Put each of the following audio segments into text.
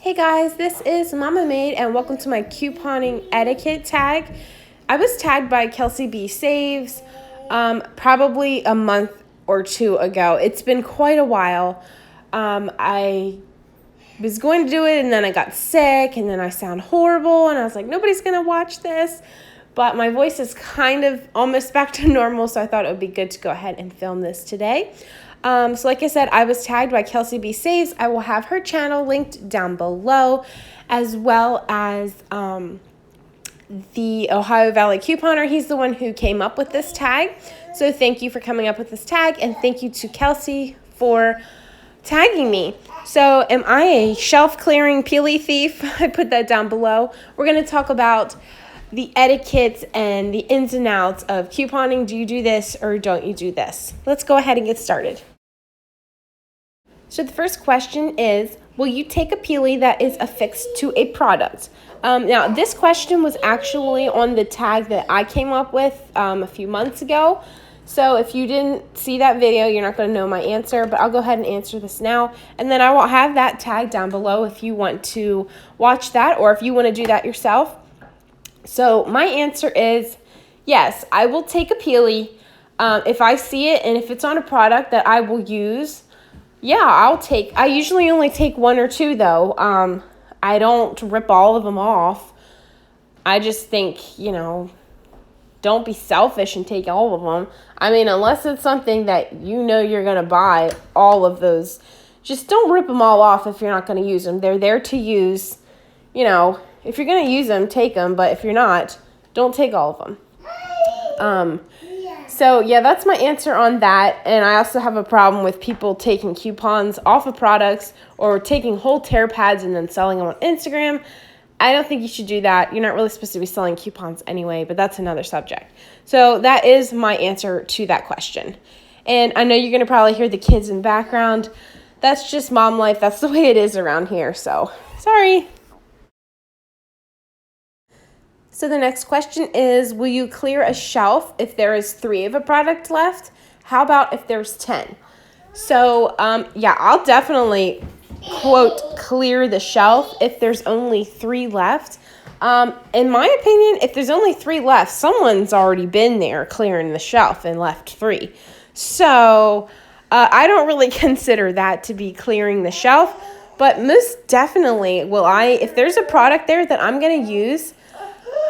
Hey guys, this is Mama Maid and welcome to my couponing etiquette tag. I was tagged by Kelsey B Saves probably a month or two ago. It's been quite a while. I was going to do it and then I got sick and then I sound horrible and I was like, nobody's going to watch this. But my voice is kind of almost back to normal, so I thought it would be good to go ahead and film this today. So like I said, I was tagged by Kelsey B Saves. I will have her channel linked down below, as well as the Ohio Valley couponer. He's the one who came up with this tag. So thank you for coming up with this tag, and thank you to Kelsey for tagging me. So am I a shelf clearing peely thief? I put that down below. We're going to talk about the etiquette and the ins and outs of couponing. Do you do this or don't you do this? Let's go ahead and get started. So the first question is, will you take a peely that is affixed to a product? Now, this question was actually on the tag that I came up with a few months ago. So if you didn't see that video, you're not going to know my answer, but I'll go ahead and answer this now. And then I will have that tag down below if you want to watch that or if you want to do that yourself. So my answer is yes, I will take a peely if I see it and if it's on a product that I will use. Yeah, I usually only take one or two though. I don't rip all of them off. I just think, don't be selfish and take all of them. I mean, unless it's something that you know you're going to buy, all of those, just don't rip them all off if you're not going to use them. They're there to use, if you're going to use them, take them. But if you're not, don't take all of them. So, yeah, that's my answer on that. And I also have a problem with people taking coupons off of products or taking whole tear pads and then selling them on Instagram. I don't think you should do that. You're not really supposed to be selling coupons anyway, but that's another subject. So that is my answer to that question. And I know you're going to probably hear the kids in the background. That's just mom life. That's the way it is around here. So, sorry. So the next question is, will you clear a shelf if there is 3 of a product left? How about if there's 10? So, yeah, I'll definitely, quote, clear the shelf if there's only 3 left. In my opinion, if there's only 3 left, someone's already been there clearing the shelf and left 3. So, I don't really consider that to be clearing the shelf, but most definitely will if there's a product there that I'm going to use,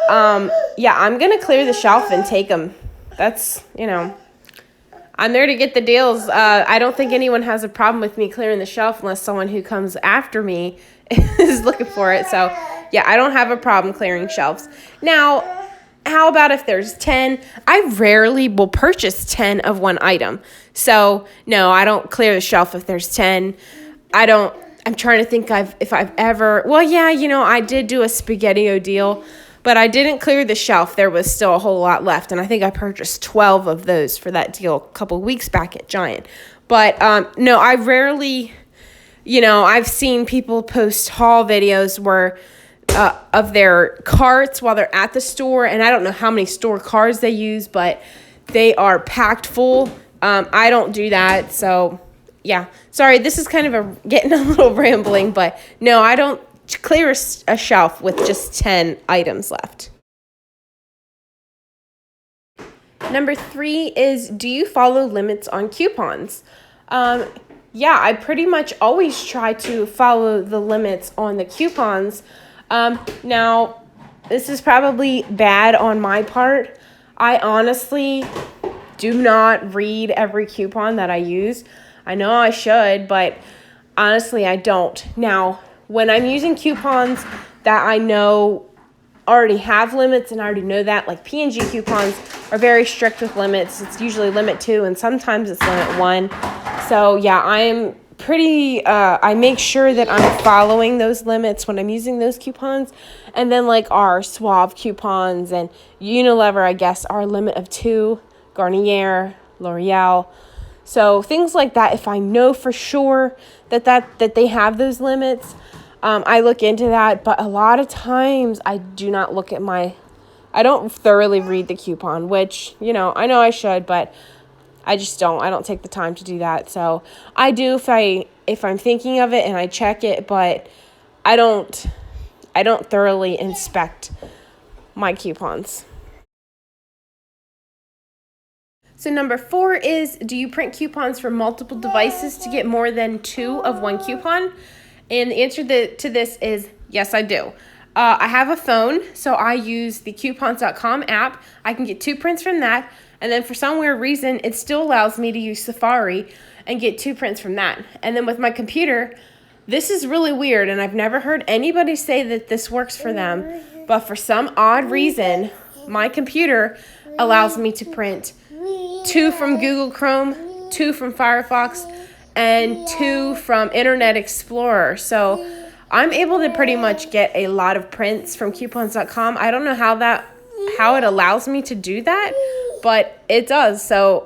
yeah, I'm going to clear the shelf and take them. That's, I'm there to get the deals. I don't think anyone has a problem with me clearing the shelf unless someone who comes after me is looking for it. So, yeah, I don't have a problem clearing shelves. Now, how about if there's 10? I rarely will purchase 10 of one item. So, no, I don't clear the shelf if there's 10. I'm trying to think if I've ever, well, yeah, I did do a SpaghettiO deal. But I didn't clear the shelf. There was still a whole lot left. And I think I purchased 12 of those for that deal a couple weeks back at Giant. But no, I rarely, I've seen people post haul videos where of their carts while they're at the store. And I don't know how many store cars they use, but they are packed full. I don't do that. So, yeah. Sorry, this is kind of getting a little rambling. But no, I don't clear a shelf with just 10 items left. Number 3 is, do you follow limits on coupons? Yeah, I pretty much always try to follow the limits on the coupons. Now, this is probably bad on my part. I honestly do not read every coupon that I use. I know I should, but honestly, I don't. Now, when I'm using coupons that I know already have limits and I already know that, like P&G coupons are very strict with limits. It's usually limit 2 and sometimes it's limit 1. So yeah, I'm pretty, I make sure that I'm following those limits when I'm using those coupons. And then like our Suave coupons and Unilever, I guess, are a limit of 2, Garnier, L'Oreal. So things like that, if I know for sure that they have those limits, I look into that. But a lot of times I do not look at I don't thoroughly read the coupon, which, I know I should, but I just don't. I don't take the time to do that. So I do if I'm thinking of it and I check it, but I don't thoroughly inspect my coupons. So number 4 is, do you print coupons for multiple devices to get more than 2 of one coupon? And the answer to this is yes, I do. I have a phone, so I use the coupons.com app. I can get 2 prints from that. And then for some weird reason, it still allows me to use Safari and get 2 prints from that. And then with my computer, this is really weird, and I've never heard anybody say that this works for them. But for some odd reason, my computer allows me to print 2 from Google Chrome, 2 from Firefox, and 2 from Internet Explorer. So I'm able to pretty much get a lot of prints from coupons.com. I don't know how it allows me to do that, but it does. So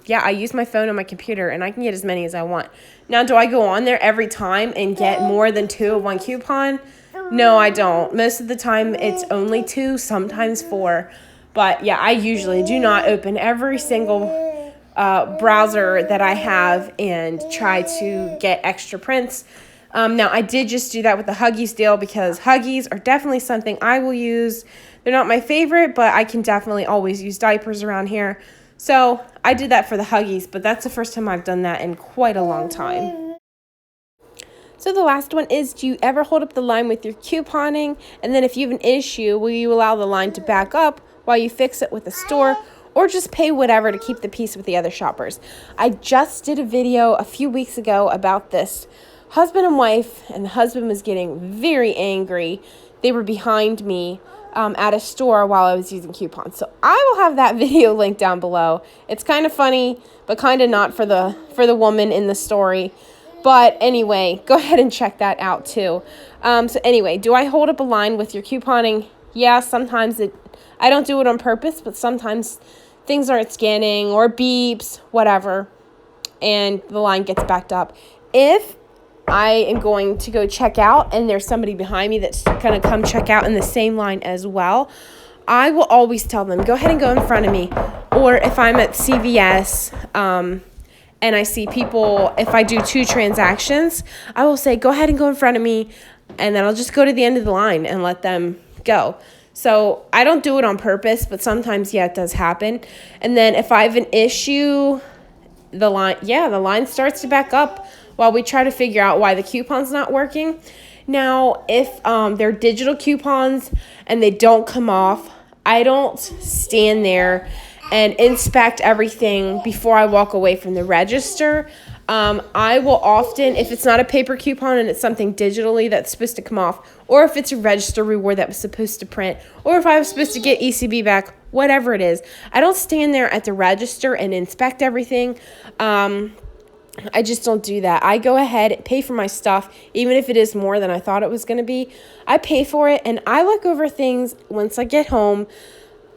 yeah, I use my phone and my computer, and I can get as many as I want. Now, do I go on there every time and get more than 2 of one coupon? No, I don't. Most of the time, it's only 2, sometimes 4. But yeah, I usually do not open every single browser that I have and try to get extra prints. Now, I did just do that with the Huggies deal because Huggies are definitely something I will use. They're not my favorite, but I can definitely always use diapers around here. So I did that for the Huggies, but that's the first time I've done that in quite a long time. So the last one is, do you ever hold up the line with your couponing? And then if you have an issue, will you allow the line to back up while you fix it with the store, or just pay whatever to keep the peace with the other shoppers? I just did a video a few weeks ago about this husband and wife, and the husband was getting very angry. They were behind me at a store while I was using coupons. So I will have that video linked down below. It's kind of funny, but kind of not for the woman in the story. But anyway, go ahead and check that out too. So anyway, do I hold up a line with your couponing? Yeah, sometimes I don't do it on purpose, but sometimes things aren't scanning or beeps, whatever, and the line gets backed up. If I am going to go check out and there's somebody behind me that's going to come check out in the same line as well, I will always tell them, go ahead and go in front of me. Or if I'm at CVS and I see people, if I do 2 transactions, I will say, go ahead and go in front of me, and then I'll just go to the end of the line and let them go. So I don't do it on purpose, but sometimes, yeah, it does happen. And then if I have an issue, the line starts to back up while we try to figure out why the coupon's not working. Now, if they're digital coupons and they don't come off, I don't stand there and inspect everything before I walk away from the register. I will often, if it's not a paper coupon and it's something digitally that's supposed to come off, or if it's a register reward that was supposed to print, or if I was supposed to get ECB back, whatever it is, I don't stand there at the register and inspect everything. I just don't do that. I go ahead, pay for my stuff, even if it is more than I thought it was going to be. I pay for it, and I look over things once I get home.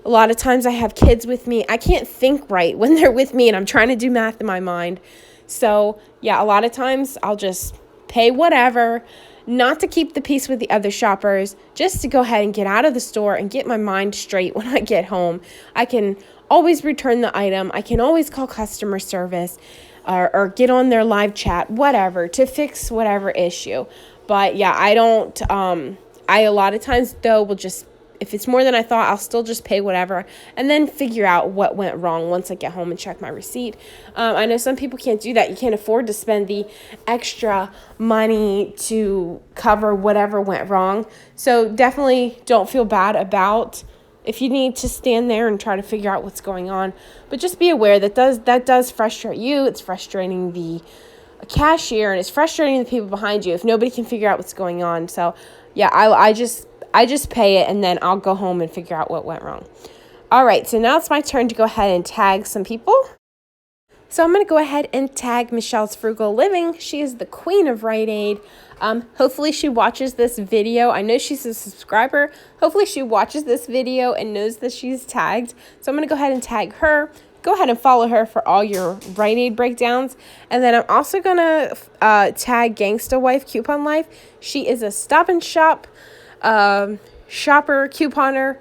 A lot of times I have kids with me. I can't think right when they're with me, and I'm trying to do math in my mind. So, yeah, a lot of times I'll just pay whatever, not to keep the peace with the other shoppers, just to go ahead and get out of the store and get my mind straight when I get home. I can always return the item. I can always call customer service or get on their live chat, whatever, to fix whatever issue. But, yeah, I don't, I a lot of times, though, will just, if it's more than I thought, I'll still just pay whatever and then figure out what went wrong once I get home and check my receipt. I know some people can't do that. You can't afford to spend the extra money to cover whatever went wrong. So definitely don't feel bad about if you need to stand there and try to figure out what's going on. But just be aware that does frustrate you. It's frustrating the cashier, and it's frustrating the people behind you if nobody can figure out what's going on. So yeah, I just pay it, and then I'll go home and figure out what went wrong. All right, so now it's my turn to go ahead and tag some people. So I'm going to go ahead and tag Michelle's Frugal Living. She is the queen of Rite Aid. Hopefully she watches this video. I know she's a subscriber. Hopefully she watches this video and knows that she's tagged. So I'm going to go ahead and tag her. Go ahead and follow her for all your Rite Aid breakdowns. And then I'm also going to tag Gangsta Wife Coupon Life. She is a Stop and Shop shopper, couponer.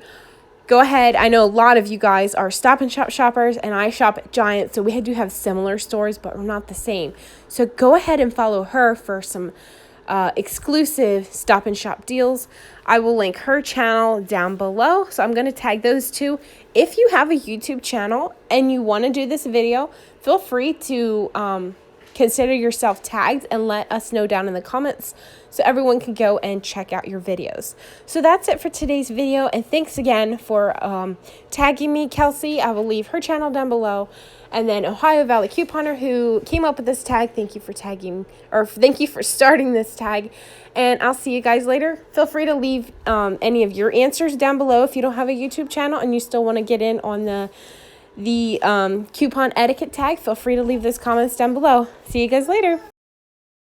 Go ahead. I know a lot of you guys are Stop and Shop shoppers, and I shop at Giant, so we do have similar stores, but we're not the same. So go ahead and follow her for some exclusive Stop and Shop deals. I will link her channel down below. So I'm going to tag those two. If you have a YouTube channel and you want to do this video, feel free to consider yourself tagged and let us know down in the comments so everyone can go and check out your videos. So that's it for today's video, and thanks again for tagging me, Kelsey. I will leave her channel down below. And then Ohio Valley Couponer, who came up with this tag, thank you for tagging, or thank you for starting this tag. And I'll see you guys later. Feel free to leave any of your answers down below if you don't have a YouTube channel and you still want to get in on the coupon etiquette tag. Feel free to leave those comments down below. See you guys later.